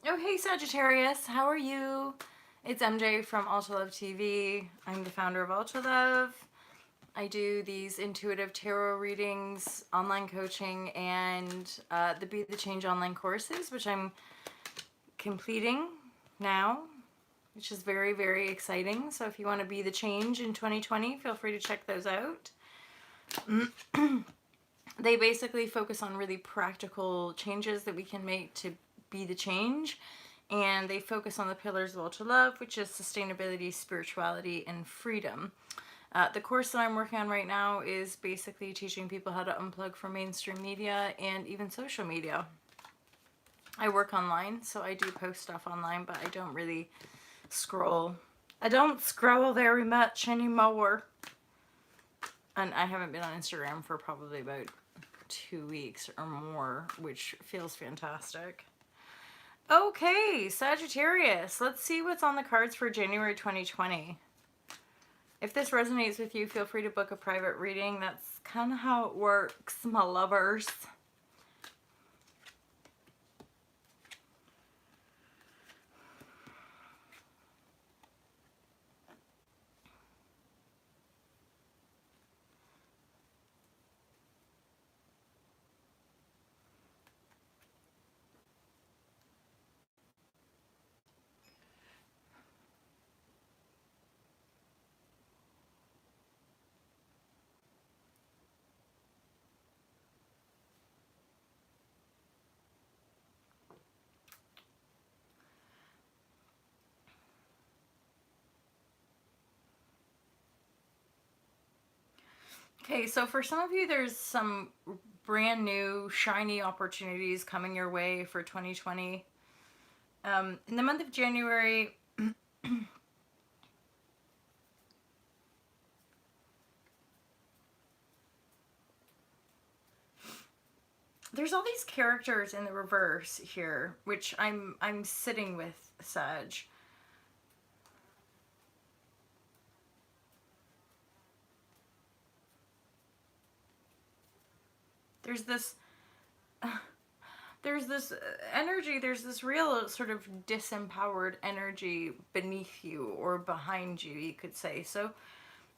Oh, hey Sagittarius, how are you? It's MJ from Ultra Love TV. I'm the founder of Ultra Love. I do these intuitive tarot readings, online coaching, and the Be the Change online courses, which I'm completing now, which is very, very exciting. So if you want to be the change in 2020, feel free to check those out. They basically focus on really practical changes that we can make to be the change. And they focus on the pillars of ultra love, which is sustainability, spirituality, and freedom. The course that I'm working on right now is basically teaching people how to unplug from mainstream media and even social media. I work online, so I do post stuff online, but I don't really scroll. I don't scroll very much anymore. And I haven't been on Instagram for probably about 2 weeks or more, which feels fantastic. Okay, Sagittarius, let's see what's on the cards for January 2020. If this resonates with you, feel free to book a private reading. That's kind of how it works, my lovers. Okay, so for some of you, there's some brand new, shiny opportunities coming your way for 2020. In the month of January, there's all these characters in the reverse here, which I'm sitting with, Sag. There's this there's this energy, there's this real sort of disempowered energy beneath you or behind you, you could say. So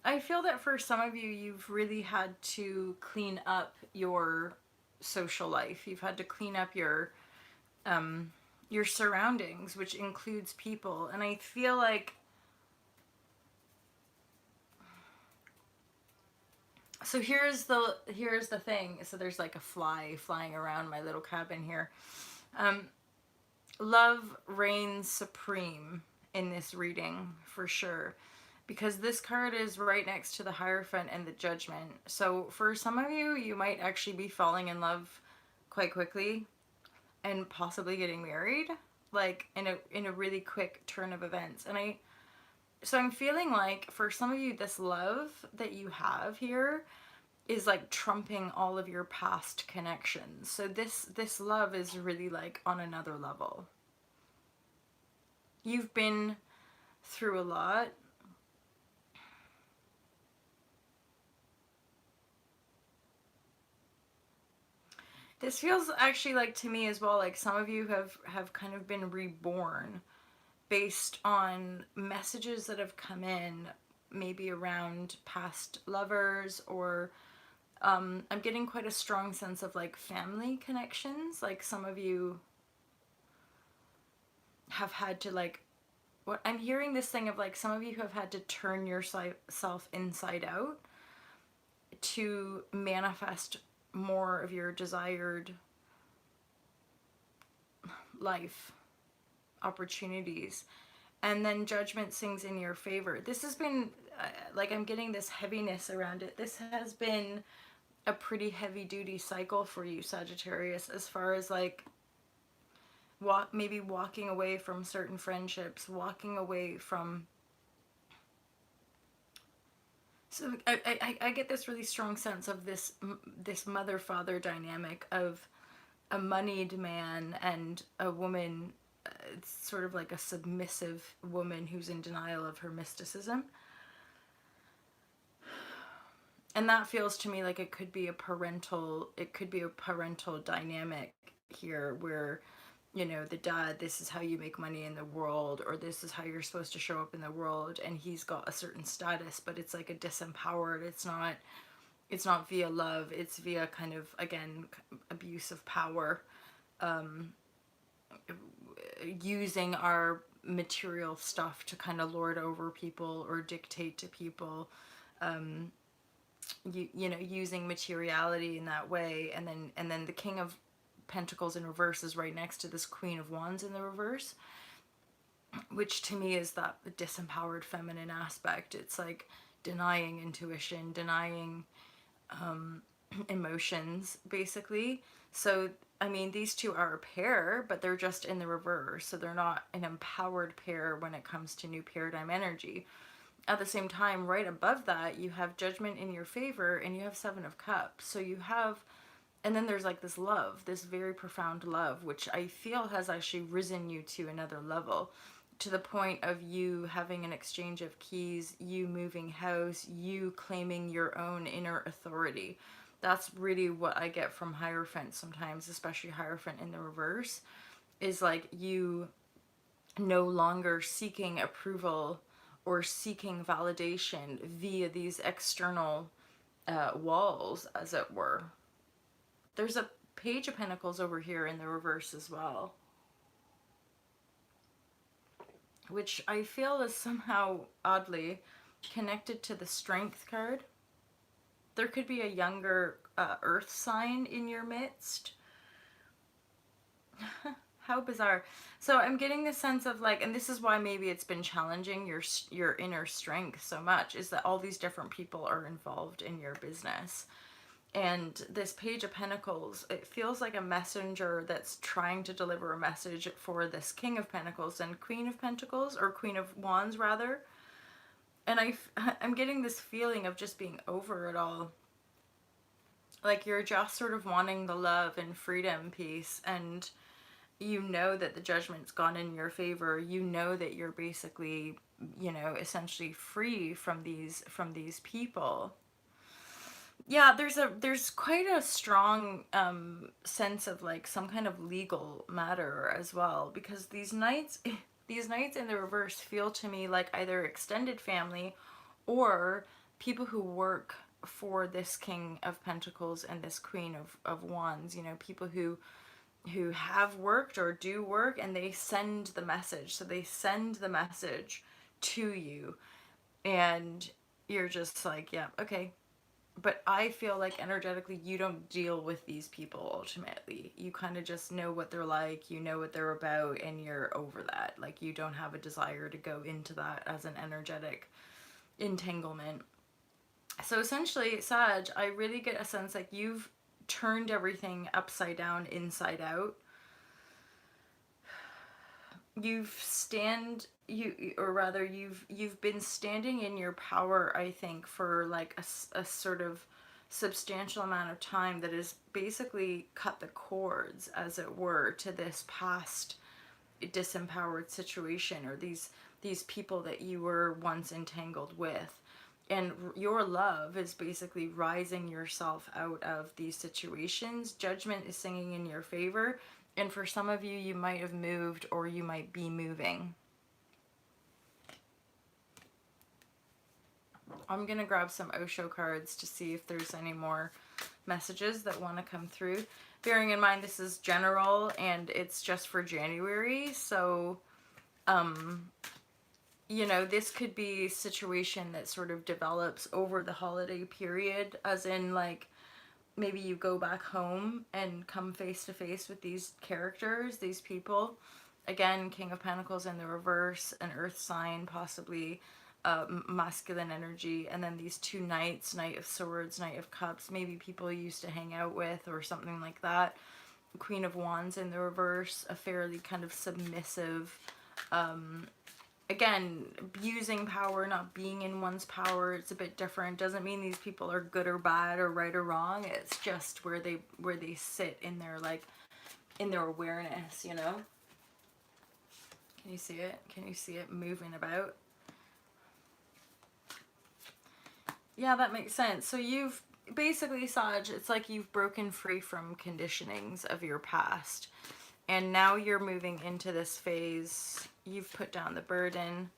I feel that for some of you, you've really had to clean up your social life. You've had to clean up your surroundings, which includes people. And I feel like, so here's the thing. So there's like a fly flying around my little cabin here. Um, Love reigns supreme in this reading for sure, because this card is right next to the Hierophant and the Judgment. So for some of you, you might actually be falling in love quite quickly and possibly getting married, like in a really quick turn of events. And I'm feeling like for some of you, this love that you have here is like trumping all of your past connections. So this love is really like on another level. You've been through a lot. This feels actually like to me as well, like some of you have kind of been reborn based on messages that have come in, maybe around past lovers, or I'm getting quite a strong sense of like family connections. Like some of you have had to like, what I'm hearing this thing of like some of you have had to turn yourself inside out to manifest more of your desired life opportunities, and then judgment sings in your favor. This has been like, I'm getting this heaviness around it. This has been a pretty heavy duty cycle for you, Sagittarius, as far as like maybe walking away from certain friendships, walking away from. So I get this really strong sense of this mother-father dynamic of a moneyed man and a woman. It's sort of like a submissive woman who's in denial of her mysticism. And that feels to me like it could be a parental dynamic here, where you know, the dad, this is how you make money in the world, or this is how you're supposed to show up in the world, and he's got a certain status, but it's like a disempowered, it's not via love, it's via kind of, again, abuse of power, using our material stuff to kind of lord over people or dictate to people, you know, using materiality in that way. And then the King of Pentacles in reverse is right next to this Queen of Wands in the reverse, which to me is that disempowered feminine aspect. It's like denying intuition, denying emotions, basically. So, I mean, these two are a pair, but they're just in the reverse. So they're not an empowered pair when it comes to new paradigm energy. At the same time, right above that, you have Judgment in your favor, and you have Seven of Cups. So you have, and then there's like this love, this very profound love, which I feel has actually risen you to another level, to the point of you having an exchange of keys, you moving house, you claiming your own inner authority. That's really what I get from Hierophant sometimes, especially Hierophant in the reverse, is like you no longer seeking approval or seeking validation via these external walls, as it were. There's a Page of Pentacles over here in the reverse as well, which I feel is somehow oddly connected to the Strength card. There could be a younger earth sign in your midst. How bizarre. So I'm getting the sense of like, and this is why maybe it's been challenging your inner strength so much, is that all these different people are involved in your business. And this Page of Pentacles, it feels like a messenger that's trying to deliver a message for this King of Pentacles and Queen of Pentacles, or Queen of Wands rather. And I'm getting this feeling of just being over it all. Like you're just sort of wanting the love and freedom piece, and you know that the Judgment's gone in your favor. You know that you're basically, you know, essentially free from these people. Yeah, there's quite a strong sense of like some kind of legal matter as well, because these knights in the reverse feel to me like either extended family or people who work for this King of Pentacles and this Queen of Wands, you know, people who have worked or do work, and they send the message. So they send the message to you, and you're just like, yeah, okay. But I feel like energetically you don't deal with these people ultimately. You kind of just know what they're like, you know what they're about, and you're over that. Like you don't have a desire to go into that as an energetic entanglement. So essentially, Sag, I really get a sense like you've turned everything upside down, inside out. You've been standing in your power, I think, for like a sort of substantial amount of time that has basically cut the cords, as it were, to this past disempowered situation, or these people that you were once entangled with. And your love is basically rising yourself out of these situations. Judgment is singing in your favor. And for some of you, you might have moved, or you might be moving. I'm going to grab some Osho cards to see if there's any more messages that want to come through. Bearing in mind this is general and it's just for January. So, you know, this could be a situation that sort of develops over the holiday period, as in like maybe you go back home and come face to face with these characters, these people. Again, King of Pentacles in the reverse, an earth sign, possibly masculine energy, and then these two knights, Knight of Swords, Knight of Cups, maybe people you used to hang out with or something like that. Queen of Wands in the reverse, a fairly kind of submissive, again, abusing power, not being in one's power. It's a bit different. Doesn't mean these people are good or bad or right or wrong. It's just where they sit in their, like, in their awareness, you know? Can you see it? Can you see it moving about? Yeah, that makes sense. So you've basically, Saj, it's like you've broken free from conditionings of your past. And now you're moving into this phase. You've put down the burden.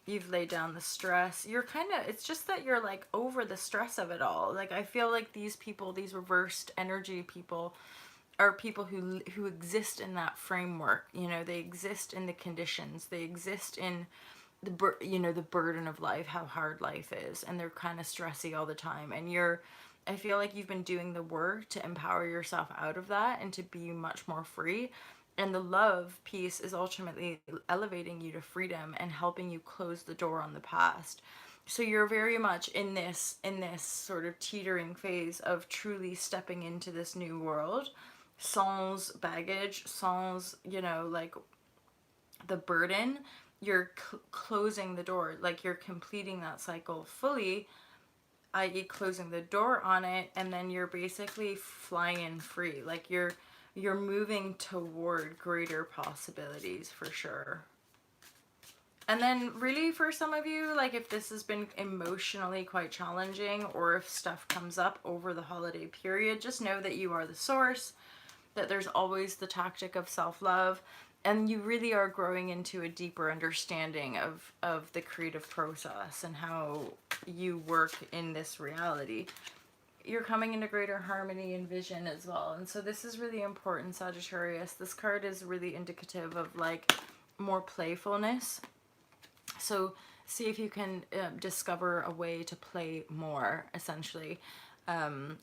You've laid down the stress. You're kind of, it's just that you're like over the stress of it all. Like, I feel like these people, these reversed energy people, are people who exist in that framework. You know, they exist in the conditions. They exist in the burden of life, how hard life is, and they're kind of stressy all the time. And I feel like you've been doing the work to empower yourself out of that and to be much more free. And the love piece is ultimately elevating you to freedom and helping you close the door on the past. So you're very much in this sort of teetering phase of truly stepping into this new world, sans baggage, sans, like the burden. You're closing the door, like you're completing that cycle fully, i.e. closing the door on it, and then you're basically flying free. Like you're moving toward greater possibilities for sure. And then really for some of you, like if this has been emotionally quite challenging, or if stuff comes up over the holiday period, just know that you are the source, that there's always the tactic of self-love, and you really are growing into a deeper understanding of the creative process and how you work in this reality. You're coming into greater harmony and vision as well. And so this is really important, Sagittarius. This card is really indicative of like more playfulness. So see if you can discover a way to play more, essentially, and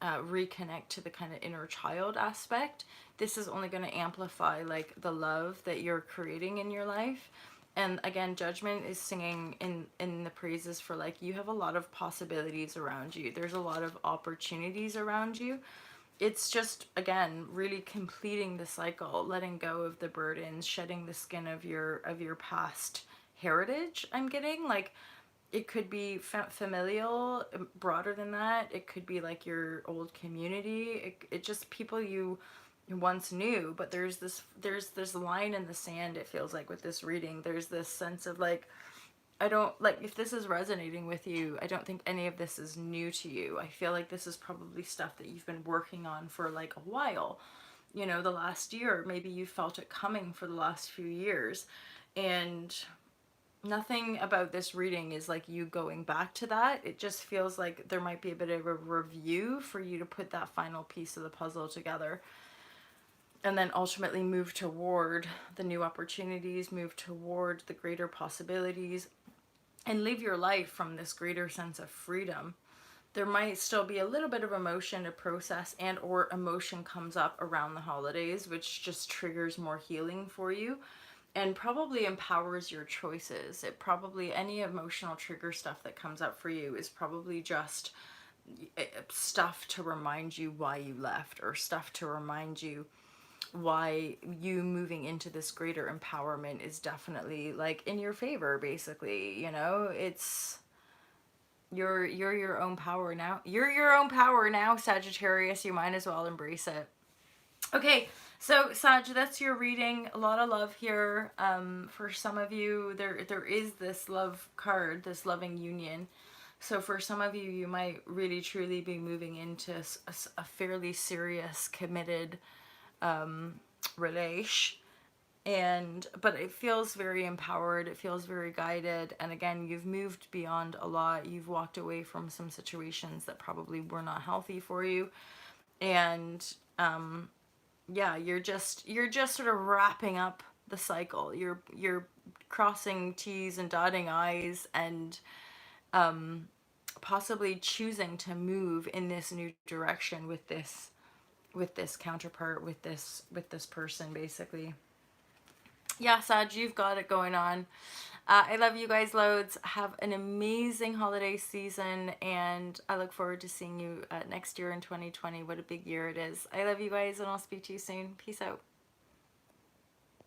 reconnect to the kind of inner child aspect. This is only going to amplify like the love that you're creating in your life. And again, Judgment is singing in the praises for like, you have a lot of possibilities around you. There's a lot of opportunities around you. It's just, again, really completing the cycle, letting go of the burdens, shedding the skin of your past heritage. I'm getting like, it could be familial, broader than that. It could be like your old community. It just people you once knew. But there's this line in the sand, it feels like, with this reading. There's this sense of like, I don't, like, if this is resonating with you, I don't think any of this is new to you. I feel like this is probably stuff that you've been working on for like a while, the last year. Maybe you felt it coming for the last few years, and nothing about this reading is like you going back to that. It just feels like there might be a bit of a review for you to put that final piece of the puzzle together, and then ultimately move toward the new opportunities, move toward the greater possibilities, and live your life from this greater sense of freedom. There might still be a little bit of emotion to process, and or emotion comes up around the holidays, which just triggers more healing for you and probably empowers your choices. It probably, any emotional trigger stuff that comes up for you is probably just stuff to remind you why you left, or stuff to remind you why you moving into this greater empowerment is definitely like in your favor, basically. It's you're your own power now. You're your own power now, Sagittarius. You might as well embrace it. Okay, so Sag, that's your reading. A lot of love here. For some of you, there is this love card, this loving union. So for some of you, you might really truly be moving into a fairly serious, committed relation. But it feels very empowered. It feels very guided. And again, you've moved beyond a lot. You've walked away from some situations that probably were not healthy for you. And yeah, you're just sort of wrapping up the cycle. You're crossing T's and dotting I's, and possibly choosing to move in this new direction with this counterpart, with this person, basically. Yeah, Sag, you've got it going on. I love you guys loads. Have an amazing holiday season, and I look forward to seeing you next year in 2020. What a big year it is. I love you guys, and I'll speak to you soon. Peace out.